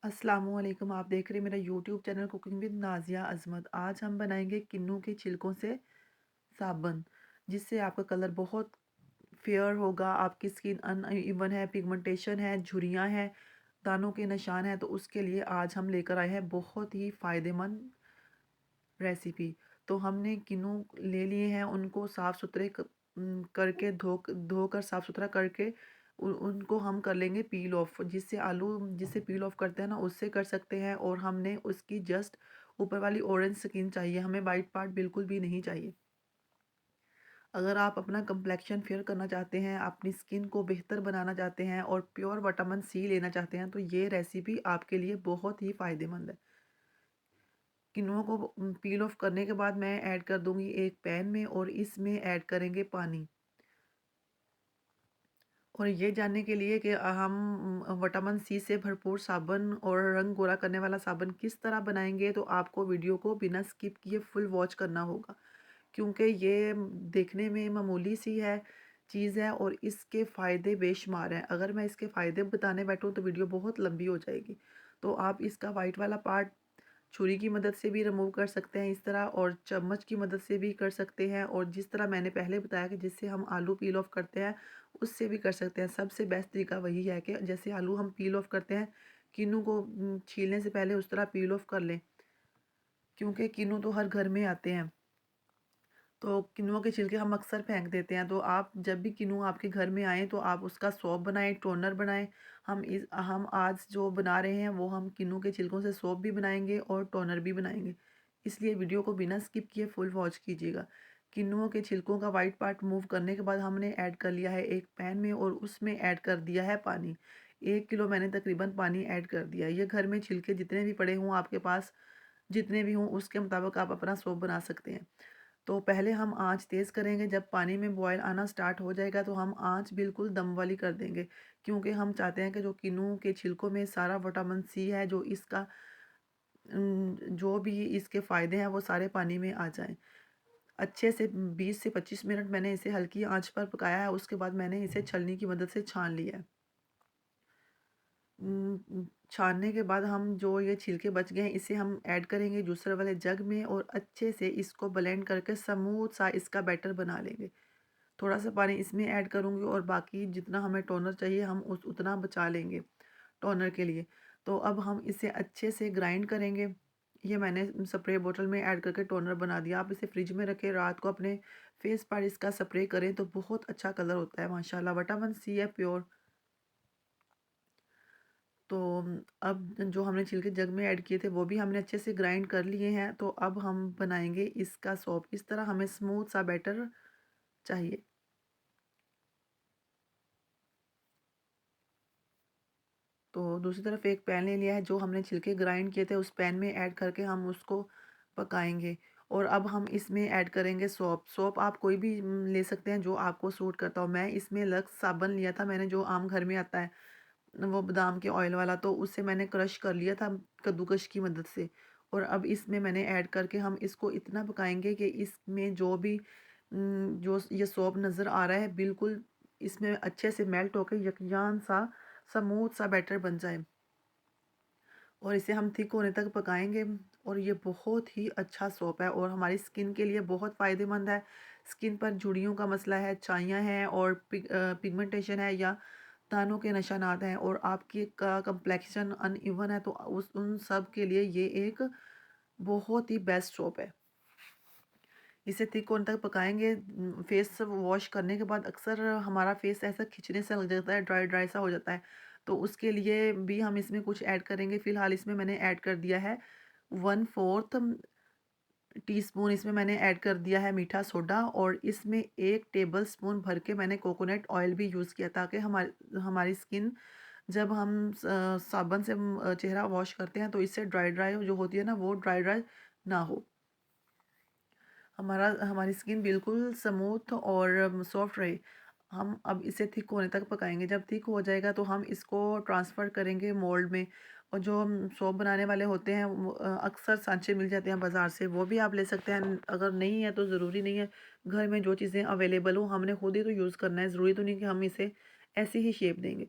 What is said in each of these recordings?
अस्सलाम वालेकुम। आप देख रहे हैं मेरा YouTube channel cooking with Nazia Azmat. आज हम बनाएंगे किन्नू के छिलकों से साबुन, जिससे आपका कलर बहुत फेयर होगा। आपकी स्किन अनइवन है, पिगमेंटेशन है, झुर्रियाँ हैं, दानों के निशान हैं, तो उसके लिए आज हम लेकर आए हैं बहुत ही फ़ायदेमंद रेसिपी। तो हमने किन्नू ले लिए हैं, उनको साफ़ सुथरे करके धोकर साफ़ सुथरा करके उनको हम कर लेंगे पील ऑफ। जिससे आलू जिससे पील ऑफ करते हैं ना, उससे कर सकते हैं। और हमने उसकी जस्ट ऊपर वाली ऑरेंज स्किन चाहिए, हमें वाइट पार्ट बिल्कुल भी नहीं चाहिए। अगर आप अपना कंप्लेक्शन फेयर करना चाहते हैं, अपनी स्किन को बेहतर बनाना चाहते हैं और प्योर विटामिन सी लेना चाहते हैं, तो ये रेसिपी आपके लिए बहुत ही फ़ायदेमंद है। किनुआ को पील ऑफ करने के बाद मैं ऐड कर दूंगी एक पैन में, और इसमें ऐड करेंगे पानी। और ये जानने के लिए कि हम विटामिन सी से भरपूर साबुन और रंग गोरा करने वाला साबुन किस तरह बनाएंगे, तो आपको वीडियो को बिना स्किप किए फुल वॉच करना होगा। क्योंकि ये देखने में मामूली सी है चीज़ है, और इसके फ़ायदे बेशुमार हैं। अगर मैं इसके फ़ायदे बताने बैठूँ तो वीडियो बहुत लंबी हो जाएगी। तो आप इसका वाइट वाला पार्ट छुरी की मदद से भी रिमूव कर सकते हैं इस तरह, और चम्मच की मदद से भी कर सकते हैं, और जिस तरह मैंने पहले बताया कि जिससे हम आलू पील ऑफ करते हैं, उससे भी कर सकते हैं। सबसे बेस्ट तरीका वही है कि जैसे आलू हम पील ऑफ करते हैं, किन्नू को छीलने से पहले उस तरह पील ऑफ कर लें, क्योंकि किन्नू तो हर घर में आते हैं। तो किनुआ के छिलके हम अक्सर फेंक देते हैं। तो आप जब भी किनुआ आपके घर में आए तो आप उसका सोप बनाएं, टोनर बनाएं। हम आज जो बना रहे हैं वो हम किन्नू के छिलकों से सोप भी बनाएंगे और टोनर भी बनाएंगे। इसलिए वीडियो को बिना स्किप किए फुल वॉच कीजिएगा। किन्नुओं के छिलकों का वाइट पार्ट मूव करने के बाद हमने ऐड कर लिया है एक पैन में, और उसमें ऐड कर दिया है पानी। 1 किलो मैंने तकरीबन पानी ऐड कर दिया है। ये घर में छिलके जितने भी पड़े हों आपके पास, जितने भी हों उसके मुताबिक आप अपना सोप बना सकते हैं। तो पहले हम आँच तेज़ करेंगे। जब पानी में बॉयल आना स्टार्ट हो जाएगा तो हम आँच बिल्कुल दम वाली कर देंगे, क्योंकि हम चाहते हैं कि जो किन्नू के छिलकों में सारा विटामिन सी है, जो इसका जो भी इसके फ़ायदे हैं वो सारे पानी में आ जाएं। अच्छे से 20 से 25 मिनट मैंने इसे हल्की आंच पर पकाया है। उसके बाद मैंने इसे छलनी की मदद से छान लिया है। छानने के बाद हम जो ये छिलके बच गए हैं इसे हम ऐड करेंगे जूसर वाले जग में, और अच्छे से इसको ब्लेंड करके स्मूथ सा इसका बैटर बना लेंगे। थोड़ा सा पानी इसमें ऐड करूँगी, और बाकी जितना हमें टोनर चाहिए हम उस उतना बचा लेंगे टोनर के लिए। तो अब हम इसे अच्छे से ग्राइंड करेंगे। ये मैंने स्प्रे बोतल में ऐड करके टोनर बना दिया। आप इसे फ्रिज में रखें, रात को अपने फेस पर इसका स्प्रे करें तो बहुत अच्छा कलर होता है माशाल्लाह। विटामिन सी है प्योर। तो अब जो हमने छिलके जग में ऐड किए थे वो भी हमने अच्छे से ग्राइंड कर लिए हैं। तो अब हम बनाएंगे इसका सॉप। इस तरह हमें स्मूथ सा बैटर चाहिए। तो दूसरी तरफ एक पैन ले लिया है, जो हमने छिलके ग्राइंड किए थे उस पैन में ऐड करके हम उसको पकाएंगे। और अब हम इसमें ऐड करेंगे सौंफ। सौंफ आप कोई भी ले सकते हैं जो आपको सूट करता हो। मैं इसमें लक्स साबुन लिया था मैंने, जो आम घर में आता है, वो बादाम के ऑयल वाला, तो उससे मैंने क्रश कर लिया था कद्दूकश की मदद से। और अब इसमें मैंने ऐड करके हम इसको इतना पकाएंगे कि इसमें जो भी जो ये सौंफ नज़र आ रहा है बिल्कुल इसमें अच्छे से मेल्ट होकर यकजान सा स्मूथ सा बैटर बन जाए। और इसे हम थिक होने तक पकाएंगे। और ये बहुत ही अच्छा सोप है और हमारी स्किन के लिए बहुत फ़ायदेमंद है। स्किन पर झुर्रियों का मसला है, छाइयाँ हैं, और पिगमेंटेशन है, या दानों के निशानात हैं, और आपकी का कंप्लेक्शन अनइवन है, तो उस उन सब के लिए ये एक बहुत ही बेस्ट सोप है। इसे थिक होने तक पकाएंगे। फेस वॉश करने के बाद अक्सर हमारा फेस ऐसा खिंचने से लग जाता है, ड्राई ड्राई सा हो जाता है। तो उसके लिए भी हम इसमें कुछ ऐड करेंगे। फ़िलहाल इसमें मैंने ऐड कर दिया है 1/4 टीस्पून। इसमें मैंने ऐड कर दिया है मीठा सोडा, और इसमें 1 टेबल स्पून भर के मैंने कोकोनट ऑयल भी यूज़ किया, ताकि हमारी हमारी स्किन जब हम साबुन से चेहरा वॉश करते हैं तो इससे ड्राई ड्राई जो होती है ना, वो ड्राई ड्राई ना हो। हमारी स्किन बिल्कुल स्मूथ और सॉफ्ट रहे। हम अब इसे थिक होने तक पकाएंगे। जब थिक हो जाएगा तो हम इसको ट्रांसफ़र करेंगे मोल्ड में। और जो हम सोप बनाने वाले होते हैं अक्सर सांचे मिल जाते हैं बाज़ार से, वो भी आप ले सकते हैं। अगर नहीं है तो ज़रूरी नहीं है, घर में जो चीज़ें अवेलेबल हो हमने खुद ही तो यूज़ करना है। ज़रूरी तो नहीं कि हम इसे ऐसी ही शेप देंगे।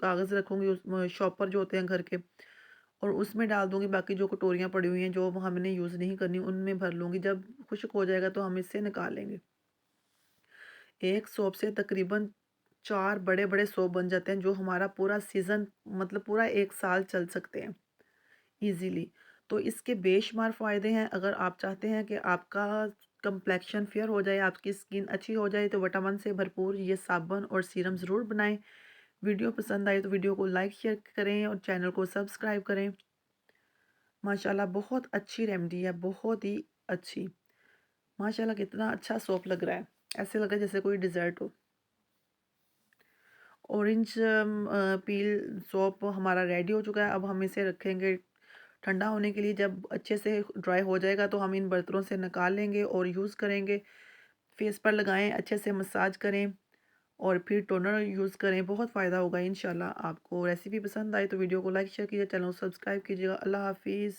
कागज़ रखूँगी उस शॉपर जो होते हैं घर के, और उसमें डाल दूँगी। बाकी जो कटोरियाँ पड़ी हुई हैं जो हमने यूज़ नहीं करनी उनमें भर लूँगी। जब खुश्क हो जाएगा तो हम इससे निकाल लेंगे। एक सोप से तकरीबन 4 बड़े-बड़े सोप बन जाते हैं जो हमारा पूरा सीज़न मतलब पूरा 1 साल चल सकते हैं ईज़िली। तो इसके बेशुमार फ़ायदे हैं। अगर आप चाहते हैं कि आपका कंप्लेक्शन फेयर हो जाए, आपकी स्किन अच्छी हो जाए, तो विटामिन से भरपूर ये साबुन और सीरम ज़रूर बनाएँ। वीडियो पसंद आई तो वीडियो को लाइक शेयर करें और चैनल को सब्सक्राइब करें। माशाल्लाह बहुत अच्छी रेमेडी है, बहुत ही अच्छी। माशाल्लाह कितना अच्छा सोप लग रहा है। ऐसे लग रहा है जैसे कोई डेज़र्ट हो। ऑरेंज पील सोप हमारा रेडी हो चुका है। अब हम इसे रखेंगे ठंडा होने के लिए। जब अच्छे से ड्राई हो जाएगा तो हम इन बर्तनों से निकाल लेंगे और यूज़ करेंगे। फेस पर लगाएं, अच्छे से मसाज करें और फिर टोनर यूज़ करें। बहुत फ़ायदा होगा इंशाल्लाह आपको। रेसिपी पसंद आई तो वीडियो को लाइक शेयर कीजिए, चैनल को सब्सक्राइब कीजिएगा। अल्लाह हाफिज़।